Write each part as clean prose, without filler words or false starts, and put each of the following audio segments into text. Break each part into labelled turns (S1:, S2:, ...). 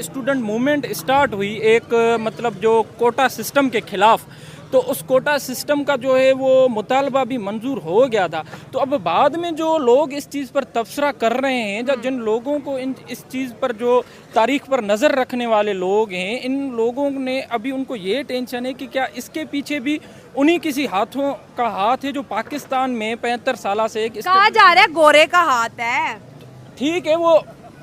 S1: Student movement start हुई एक मतलब जो कोटा सिस्टम के खिलाफ, तो उस कोटा सिस्टम का जो है वो मुतालबा भी मंजूर हो गया था। तो अब बाद में जो लोग इस चीज़ पर तबसरा कर रहे हैं, जब जिन लोगों को इस चीज़ पर जो तारीख पर नज़र रखने वाले लोग हैं, इन लोगों ने अभी उनको ये टेंशन है कि क्या इसके पीछे भी उन्हीं किसी हाथों का हाथ है जो पाकिस्तान में 75 साल से
S2: कहा जा रहा है गोरे का हाथ है।
S1: ठीक है,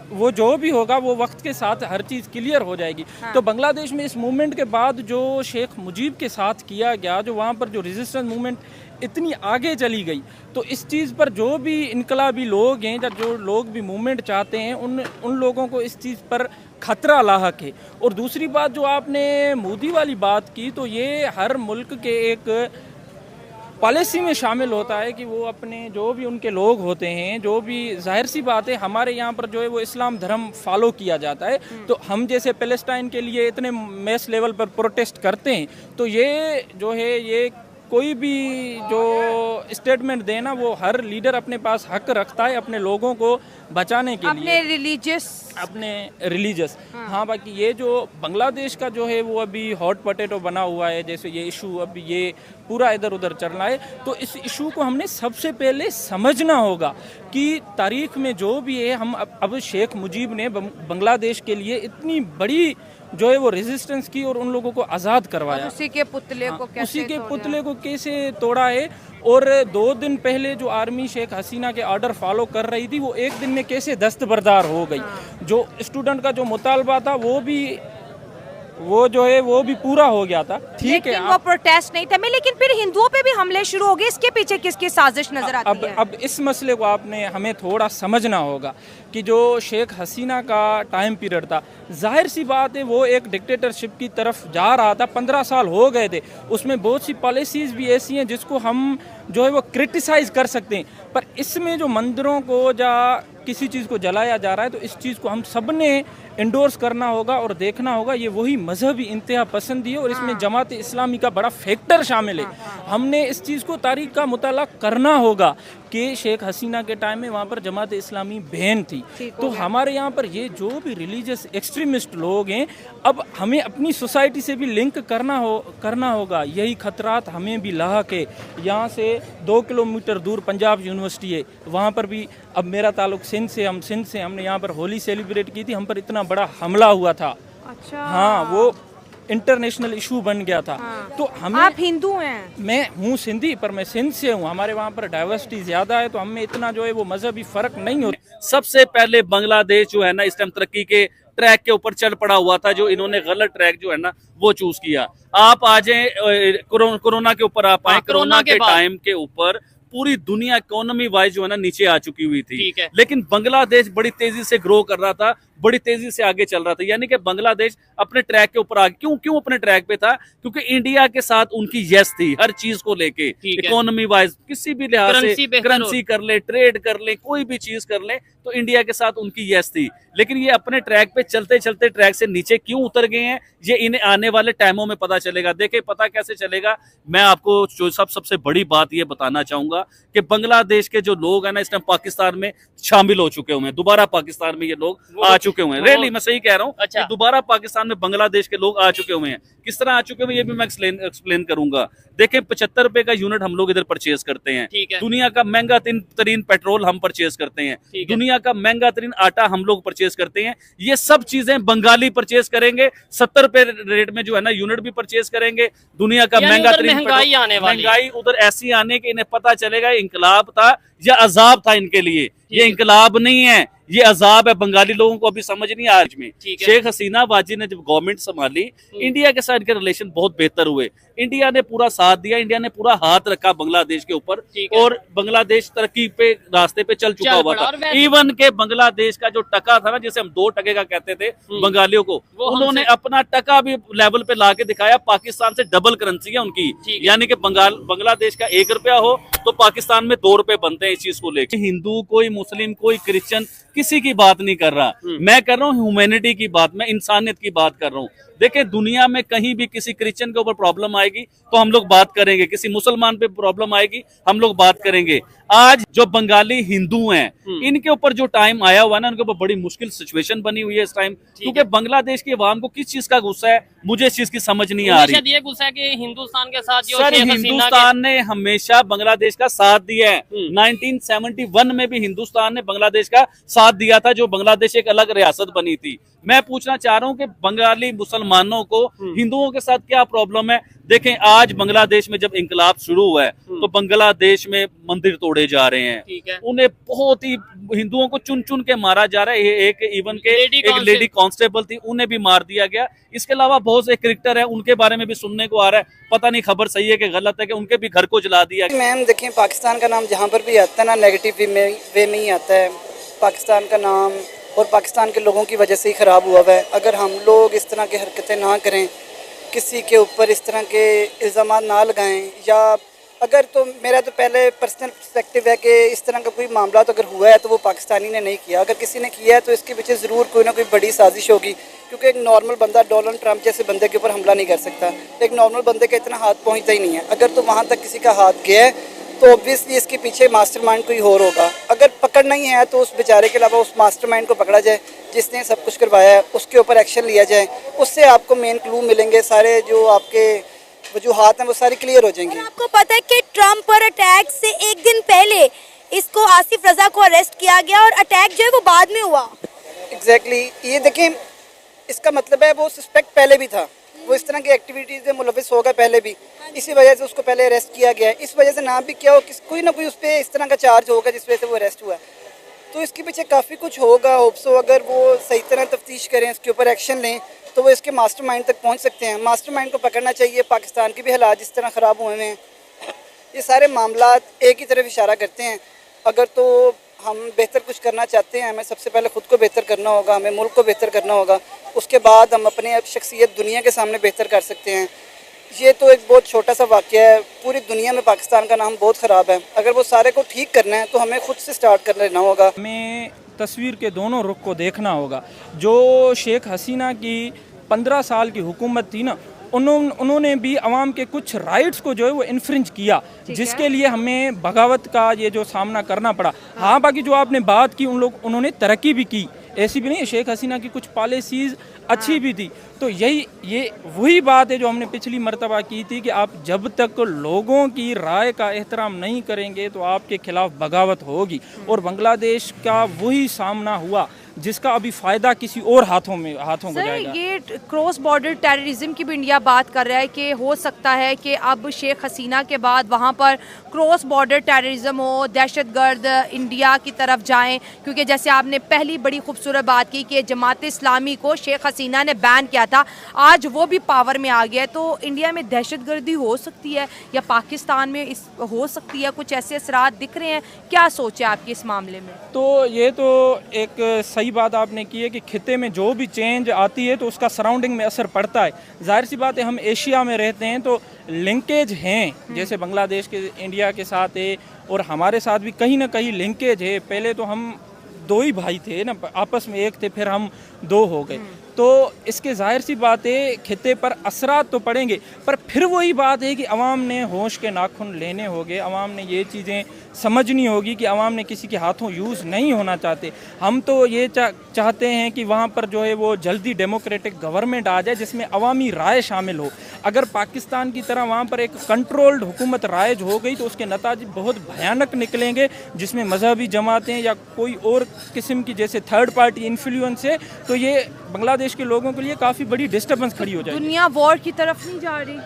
S1: वो जो भी होगा वो वक्त के साथ हर चीज़ क्लियर हो जाएगी। हाँ। तो बांग्लादेश में इस मूवमेंट के बाद जो शेख मुजीब के साथ किया गया, जो वहाँ पर जो रेजिस्टेंस मूवमेंट इतनी आगे चली गई, तो इस चीज़ पर जो भी इनकलाबी लोग हैं या जो लोग भी मूवमेंट चाहते हैं उन लोगों को इस चीज़ पर खतरा लाहक है। और दूसरी बात जो आपने मोदी वाली बात की, तो ये हर मुल्क के एक पॉलिसी में शामिल होता है कि वो अपने जो भी उनके लोग होते हैं, जो भी जाहिर सी बात है हमारे यहाँ पर जो है वो इस्लाम धर्म फॉलो किया जाता है। तो हम जैसे पैलेस्टाइन के लिए इतने मैस लेवल पर प्रोटेस्ट करते हैं, तो ये जो है ये कोई भी जो स्टेटमेंट देना, वो हर लीडर अपने पास हक रखता है अपने लोगों को बचाने के लिए, अपने रिलीजियस। हाँ, बाकी ये जो बांग्लादेश का जो है वो अभी हॉट पोटैटो बना हुआ है, जैसे ये इशू अभी ये पूरा इधर उधर चल रहा है, तो इस इशू को हमने सबसे पहले समझना होगा कि तारीख में जो भी है, हम अब शेख मुजीब ने बांग्लादेश के लिए इतनी बड़ी जो है वो रेजिस्टेंस की और उन लोगों को आज़ाद करवाया।
S2: उसी के पुतले को कैसे
S1: उसी के पुतले को कैसे तोड़ा है, और 2 दिन पहले जो आर्मी शेख हसीना के ऑर्डर फॉलो कर रही थी, वो एक दिन में कैसे दस्तबरदार हो गई। जो स्टूडेंट का जो मुतालबा था वो जो है वो भी पूरा हो गया था। ठीक है,
S2: वो प्रोटेस्ट नहीं था, लेकिन फिर हिंदुओं पे भी हमले शुरू हो गए। इसके पीछे किसकी साजिश नजर आती है?
S1: अब इस मसले को हमें थोड़ा समझना होगा कि जो शेख हसीना का टाइम पीरियड था, जाहिर सी बात है वो एक डिक्टेटरशिप की तरफ जा रहा था। 15 साल हो गए थे, उसमें बहुत सी पॉलिसीज भी ऐसी हैं जिसको हम जो है वो क्रिटिसाइज कर सकते हैं, पर इसमें जो मंदिरों को या किसी चीज़ को जलाया जा रहा है, तो इस चीज़ को हम सब ने इंडोर्स करना होगा और देखना होगा। ये वही मजहबी इंतहा पसंदी है और इसमें जमात इस्लामी का बड़ा फैक्टर शामिल है। हमने इस चीज़ को तारीख का मुताला करना होगा कि शेख हसीना के टाइम में वहाँ पर जमात इस्लामी बैन थी। तो हमारे यहाँ पर ये जो भी रिलीजियस एक्सट्रीमिस्ट लोग हैं, अब हमें अपनी सोसाइटी से भी लिंक करना होगा। यही खतरात हमें भी लाहक है। यहाँ से 2 किलोमीटर दूर पंजाब यूनिवर्सिटी है, वहाँ पर भी अब मेरा ताल्लुक सिंध से हमने यहाँ पर होली सेलिब्रेट की थी, हम पर इतना बड़ा हमला हुआ था।
S2: अच्छा।
S1: हाँ, वो इंटरनेशनल इशू बन गया था। तो हमें,
S2: आप हिंदू हैं?
S1: मैं हूँ सिंधी, पर मैं सिंध से हूँ। हमारे वहाँ पर डाइवर्सिटी ज्यादा है, तो हमें इतना जो है वो मजहबी फर्क नहीं होता।
S3: सबसे पहले बांग्लादेश जो है ना इस टाइम तरक्की के ट्रैक के ऊपर चल पड़ा हुआ था, जो इन्होंने गलत ट्रैक जो है ना वो चूज किया। आप आ जाए कोरोना के ऊपर, आप आए कोरोना के टाइम के ऊपर पूरी दुनिया इकोनॉमी वाइज जो है ना नीचे आ चुकी हुई थी, लेकिन बांग्लादेश बड़ी तेजी से ग्रो कर रहा था, बड़ी तेजी से आगे चल रहा था। यानी कि बांग्लादेश अपने ट्रैक के ऊपर आगे क्यों अपने ट्रैक पे था? क्योंकि इंडिया के साथ उनकी यस थी हर चीज को लेके, इकोनॉमी वाइज किसी भी लिहाज से, करेंसी कर ले, ट्रेड कर ले, कोई भी चीज कर ले, तो इंडिया के साथ उनकी यस थी। लेकिन ये अपने ट्रैक पे चलते चलते ट्रैक से नीचे क्यों उतर गए हैं, ये इन्हें आने वाले टाइमों में पता चलेगा। देखे पता कैसे चलेगा, मैं आपको जो सबसे बड़ी बात ये बताना चाहूंगा कि बांग्लादेश के जो लोग हैं ना इस टाइम पाकिस्तान में शामिल हो चुके हुए हैं, दोबारा पाकिस्तान में ये लोग आ चुके हुए हैं। रियली मैं सही कह रहा हूँ। अच्छा। दोबारा पाकिस्तान में बांग्लादेश के लोग आ चुके हुए हैं। किस तरह आ चुके हुए ये भी मैं एक्सप्लेन करूंगा। देखें, 75 रुपए का यूनिट हम लोग इधर परचेज करते हैं। दुनिया का महंगा तरीन पेट्रोल हम परचेज करते हैं, दुनिया का महंगा तरीन आटा हम लोग परचेज करते हैं। ये सब चीजें बंगाली परचेज करेंगे, 70 रुपए रेट में जो है ना यूनिट भी परचेज करेंगे। दुनिया का महंगा तरीन महंगाई उधर ऐसी आने के इन्हें पता चलेगा इनकलाब था या अजाब था इनके लिए। ये इनकलाब नहीं है, ये अजाब है। बंगाली लोगों को अभी समझ नहीं आया। आज में शेख हसीना बाजी ने जब गवर्नमेंट संभाली, इंडिया के साथ के रिलेशन बहुत बेहतर हुए। इंडिया ने पूरा साथ दिया, इंडिया ने पूरा हाथ रखा बांग्लादेश के ऊपर, और बांग्लादेश तरक्की पे रास्ते पे चल चुका हुआ था। इवन के बांग्लादेश का जो टका था ना, जिसे हम 2 टके का कहते थे बंगालियों को, उन्होंने अपना टका भी लेवल पे ला के दिखाया। पाकिस्तान से डबल करेंसी है उनकी, यानी कि बांग्लादेश का 1 रुपया हो तो पाकिस्तान में 2 रुपए बनते हैं। इस चीज को लेकर हिंदू, कोई मुस्लिम, कोई क्रिश्चियन, किसी की बात नहीं कर रहा, मैं कर रहा हूँ ह्यूमैनिटी की बात, मैं इंसानियत की बात कर रहा हूँ। देखिए दुनिया में कहीं भी किसी क्रिश्चियन के ऊपर प्रॉब्लम आएगी तो हम लोग बात करेंगे, किसी मुसलमान पे प्रॉब्लम आएगी हम लोग बात करेंगे। आज जो बंगाली हिंदू हैं इनके ऊपर जो टाइम आया हुआ है ना, उनके ऊपर बड़ी मुश्किल सिचुएशन बनी हुई है इस टाइम, क्योंकि बांग्लादेश की आवाम को किस चीज का गुस्सा है मुझे इस चीज की समझ नहीं आ रही।
S4: शायद ये गुस्सा है कि हिंदुस्तान के साथ जो
S3: सर
S4: शेख हसीना
S3: हिंदुस्तान ने हमेशा बांग्लादेश का साथ दिया है। 1971 में भी हिंदुस्तान ने बांग्लादेश का साथ दिया था, जो बांग्लादेश एक अलग रियासत बनी थी। मैं पूछना चाह रहा हूँ कि बंगाली मुसलमानों को हिंदुओं के साथ क्या प्रॉब्लम है? देखें आज बांग्लादेश में जब इंकलाब शुरू हुआ है तो बांग्लादेश में मंदिर तोड़े जा रहे हैं,
S4: ठीक है।
S3: उन्हें बहुत ही हिंदुओं को चुन चुन के मारा जा रहा है। एक इवन के एक लेडी कांस्टेबल थी, उन्हें भी मार दिया गया। इसके अलावा बहुत से क्रिकेटर है, उनके बारे में भी सुनने को आ रहा है, पता नहीं खबर सही है कि गलत है, कि उनके भी घर को जला दिया गया।
S5: मैम देखिए पाकिस्तान का नाम जहाँ पर भी आता है ना नेगेटिव वे में ही आता है। पाकिस्तान का नाम और पाकिस्तान के लोगों की वजह से ही ख़राब हुआ है। अगर हम लोग इस तरह की हरकतें ना करें, किसी के ऊपर इस तरह के इल्ज़ाम ना लगाएं, या अगर तो मेरा तो पहले पर्सनल पर्सपेक्टिव है कि इस तरह का कोई मामला तो अगर हुआ है तो वो पाकिस्तानी ने नहीं किया। अगर किसी ने किया है तो इसके पीछे ज़रूर कोई ना कोई बड़ी साजिश होगी, क्योंकि एक नॉर्मल बंदा डोनाल्ड ट्रंप जैसे बंदे के ऊपर हमला नहीं कर सकता। एक नॉर्मल बंदे का इतना हाथ पहुँचता ही नहीं है। अगर तो वहाँ तक किसी का हाथ गया है तो ऑब्वियसली इसके पीछे मास्टरमाइंड कोई और होगा। अगर पकड़ना ही है तो उस बेचारे के अलावा उस मास्टरमाइंड को पकड़ा जाए जिसने सब कुछ करवाया है, उसके ऊपर एक्शन लिया जाए। उससे आपको मेन क्लू मिलेंगे, सारे जो आपके वजूहात हैं वो सारी क्लियर हो जाएंगी।
S6: आपको पता है कि ट्रंप पर अटैक से एक दिन पहले इसको आसिफ रजा को अरेस्ट किया गया और अटैक जो है वो बाद में हुआ।
S5: एग्जैक्टली ये देखें, इसका मतलब है वो सस्पेक्ट पहले भी था, वो इस तरह की एक्टिविटीज़ में मुलविस होगा पहले भी, इसी वजह से उसको पहले अरेस्ट किया गया है। इस वजह से ना भी क्या हो, कोई ना कोई उस पर इस तरह का चार्ज होगा जिस वजह से वो अरेस्ट हुआ है। तो इसके पीछे काफ़ी कुछ होगा। होप्सो अगर वो सही तरह तफ्तीश करें, इसके ऊपर एक्शन लें तो वो इसके मास्टरमाइंड तक पहुंच सकते हैं। मास्टरमाइंड को पकड़ना चाहिए। पाकिस्तान के भी हालात जिस तरह ख़राब हुए हैं, ये सारे मामला एक ही तरफ इशारा करते हैं। अगर तो हम बेहतर कुछ करना चाहते हैं, हमें सबसे पहले ख़ुद को बेहतर करना होगा, हमें मुल्क को बेहतर करना होगा, उसके बाद हम अपनी शख्सियत दुनिया के सामने बेहतर कर सकते हैं। ये तो एक बहुत छोटा सा वाक़या है, पूरी दुनिया में पाकिस्तान का नाम बहुत ख़राब है। अगर वो सारे को ठीक करना है तो हमें खुद से स्टार्ट कर लेना होगा।
S1: हमें तस्वीर के दोनों रुख को देखना होगा। जो शेख हसीना की 15 साल की हुकूमत थी ना, उन्होंने भी अवाम के कुछ राइट्स को जो है वो इन्फ्रिंज किया, जिसके लिए हमें बगावत का ये जो सामना करना पड़ा। हाँ बाकी जो आपने बात की, उन्होंने तरक्की भी की, ऐसी भी नहीं। शेख हसीना की कुछ पॉलिसीज़ अच्छी भी थी। तो ये वही बात है जो हमने पिछली मर्तबा की थी कि आप जब तक लोगों की राय का एहतराम नहीं करेंगे तो आपके खिलाफ बगावत होगी। और बांग्लादेश का वही सामना हुआ जिसका अभी फ़ायदा किसी और हाथों को जाएगा।
S2: ये क्रॉस बॉर्डर टेररिज्म की भी इंडिया बात कर रहा है कि हो सकता है कि अब शेख हसीना के बाद वहाँ पर क्रॉस बॉर्डर टेररिज्म हो, दहशतगर्द इंडिया की तरफ जाएं, क्योंकि जैसे आपने पहली बड़ी खूबसूरत बात की कि जमात इस्लामी को शेख हसीना ने बैन किया था, आज वो भी पावर में आ गया है। तो इंडिया में दहशतगर्दी हो सकती है या पाकिस्तान में हो सकती है, कुछ ऐसे असरात दिख रहे हैं। क्या सोच है आपकी इस मामले में?
S1: तो ये तो एक सही बात आपने की है कि खिते में जो भी चेंज आती है तो उसका सराउंडिंग में असर पड़ता है। जाहिर सी बात है, हम एशिया में रहते हैं तो लिंकेज हैं, जैसे बांग्लादेश के इंडिया के साथ है और हमारे साथ भी कहीं ना कहीं लिंकेज है। पहले तो हम दो ही भाई थे ना, आपस में एक थे, फिर हम दो हो गए। तो इसके जाहिर सी बात है खिते पर असरात तो पड़ेंगे, पर फिर वही बात है कि अवाम ने होश के नाखून लेने होंगे। अवाम ने ये चीज़ें समझनी होगी कि अवाम ने किसी के हाथों यूज़ नहीं होना चाहते। हम तो ये चाहते हैं कि वहाँ पर जो है वो जल्दी डेमोक्रेटिक गवर्नमेंट आ जाए जिसमें अवामी राय शामिल हो। अगर पाकिस्तान की तरह वहाँ पर एक कंट्रोल्ड हुकूमत राइज हो गई तो उसके नतीजे बहुत भयानक निकलेंगे, जिसमें मजहबी जमातें या कोई और किस्म की जैसे थर्ड पार्टी इन्फ्लुएंस है, तो ये बांग्लादेश के लोगों के लिए काफ़ी बड़ी डिस्टर्बेंस खड़ी हो जाएगी।
S2: दुनिया वॉर की तरफ नहीं जा रही?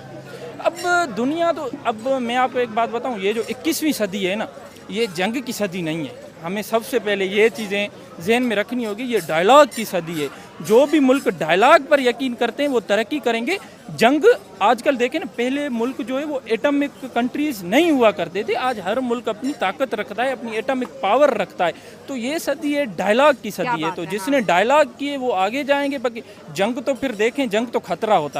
S1: अब दुनिया तो, अब मैं आपको एक बात बताऊं, ये जो 21वीं सदी है ना, ये जंग की सदी नहीं है। हमें सबसे पहले ये चीज़ें जहन में रखनी होगी, ये डायलॉग की सदी है। जो भी मुल्क डायलॉग पर यकीन करते हैं वो तरक्की करेंगे। जंग आजकल देखें ना, पहले मुल्क जो है वो एटॉमिक कंट्रीज़ नहीं हुआ करते थे, आज हर मुल्क अपनी ताकत रखता है, अपनी एटॉमिक पावर रखता है। तो ये सदी है डायलॉग की सदी है। तो जिसने डायलॉग किए वो आगे जाएंगे, बाकी जंग तो फिर देखें, जंग तो खतरा होता है।